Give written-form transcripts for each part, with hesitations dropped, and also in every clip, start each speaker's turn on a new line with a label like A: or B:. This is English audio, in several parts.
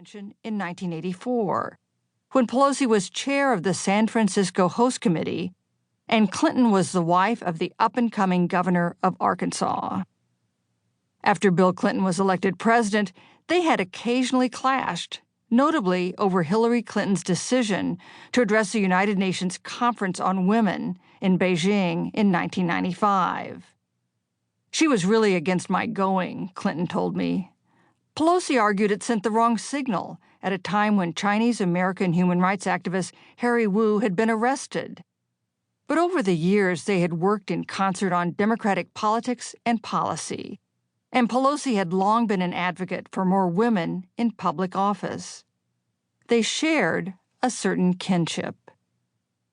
A: convention in 1984, when Pelosi was chair of the San Francisco Host Committee and Clinton was the wife of the up-and-coming governor of Arkansas. After Bill Clinton was elected president, they had occasionally clashed, notably over Hillary Clinton's decision to address the United Nations Conference on Women in Beijing in 1995. She was really against my going, Clinton told me. Pelosi argued it sent the wrong signal at a time when Chinese-American human rights activist Harry Wu had been arrested. But over the years, they had worked in concert on democratic politics and policy, and Pelosi had long been an advocate for more women in public office. They shared a certain kinship.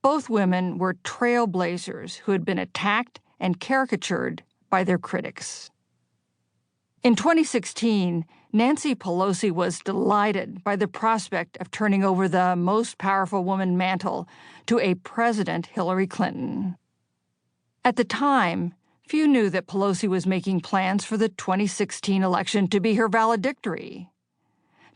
A: Both women were trailblazers who had been attacked and caricatured by their critics. In 2016, Nancy Pelosi was delighted by the prospect of turning over the most powerful woman mantle to a President Hillary Clinton. At the time, few knew that Pelosi was making plans for the 2016 election to be her valedictory.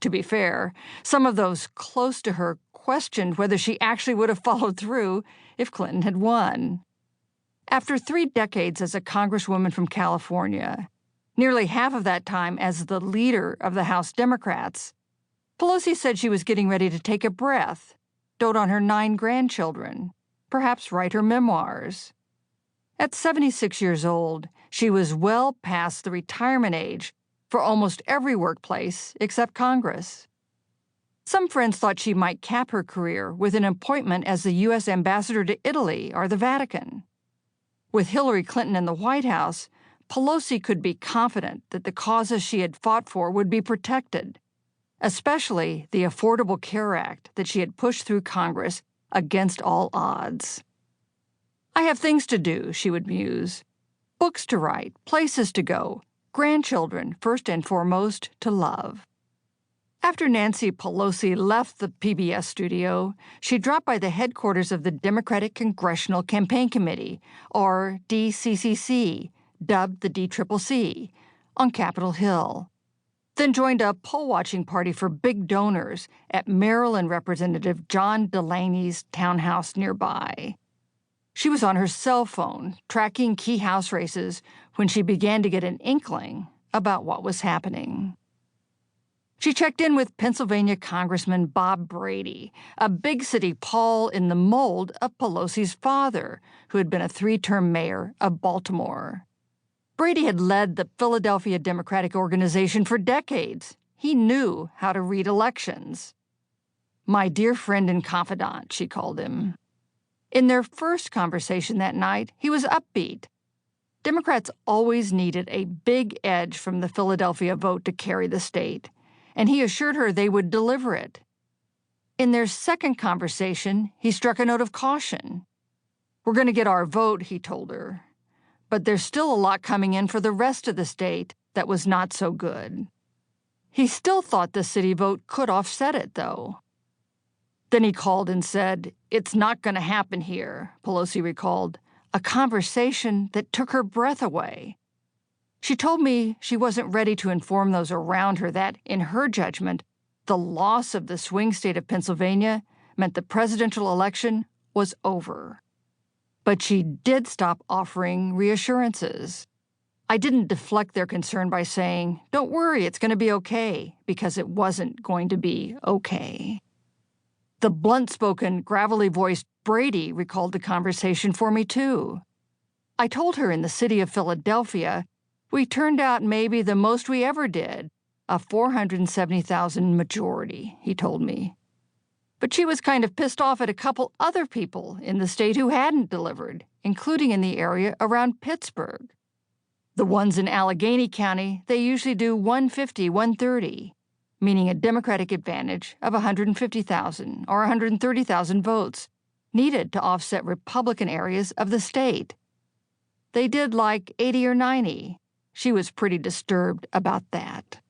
A: To be fair, some of those close to her questioned whether she actually would have followed through if Clinton had won. After 3 decades as a congresswoman from California, nearly half of that time as the leader of the House Democrats, Pelosi said she was getting ready to take a breath, dote on her 9 grandchildren, perhaps write her memoirs. At 76 years old, she was well past the retirement age for almost every workplace except Congress. Some friends thought she might cap her career with an appointment as the U.S. ambassador to Italy or the Vatican. With Hillary Clinton in the White House, Pelosi could be confident that the causes she had fought for would be protected, especially the Affordable Care Act that she had pushed through Congress against all odds. I have things to do, she would muse, books to write, places to go, grandchildren, first and foremost, to love. After Nancy Pelosi left the PBS studio, she dropped by the headquarters of the Democratic Congressional Campaign Committee, or DCCC, dubbed the DCCC, on Capitol Hill, then joined a poll-watching party for big donors at Maryland Representative John Delaney's townhouse nearby. She was on her cell phone, tracking key House races, when she began to get an inkling about what was happening. She checked in with Pennsylvania Congressman Bob Brady, a big-city Paul in the mold of Pelosi's father, who had been a 3-term mayor of Baltimore. Brady had led the Philadelphia Democratic Organization for decades. He knew how to read elections. My dear friend and confidant, she called him. In their first conversation that night, he was upbeat. Democrats always needed a big edge from the Philadelphia vote to carry the state, and he assured her they would deliver it. In their second conversation, he struck a note of caution. "We're going to get our vote," he told her, "but there's still a lot coming in for the rest of the state that was not so good." He still thought the city vote could offset it, though. Then he called and said, "It's not going to happen here," Pelosi recalled, a conversation that took her breath away. She told me she wasn't ready to inform those around her that, in her judgment, the loss of the swing state of Pennsylvania meant the presidential election was over. But she did stop offering reassurances. I didn't deflect their concern by saying, "Don't worry, it's going to be okay," because it wasn't going to be okay. The blunt-spoken, gravelly-voiced Brady recalled the conversation for me, too. I told her in the city of Philadelphia, we turned out maybe the most we ever did, a 470,000 majority, he told me. But she was kind of pissed off at a couple other people in the state who hadn't delivered, including in the area around Pittsburgh. The ones in Allegheny County, they usually do 150, 130. Meaning a Democratic advantage of 150,000 or 130,000 votes needed to offset Republican areas of the state. They did like 80 or 90. She was pretty disturbed about that.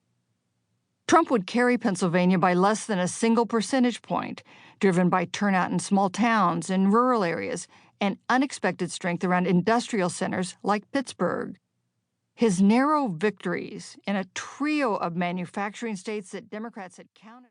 A: Trump would carry Pennsylvania by less than a single percentage point, driven by turnout in small towns and rural areas and unexpected strength around industrial centers like Pittsburgh. His narrow victories in a trio of manufacturing states that Democrats had counted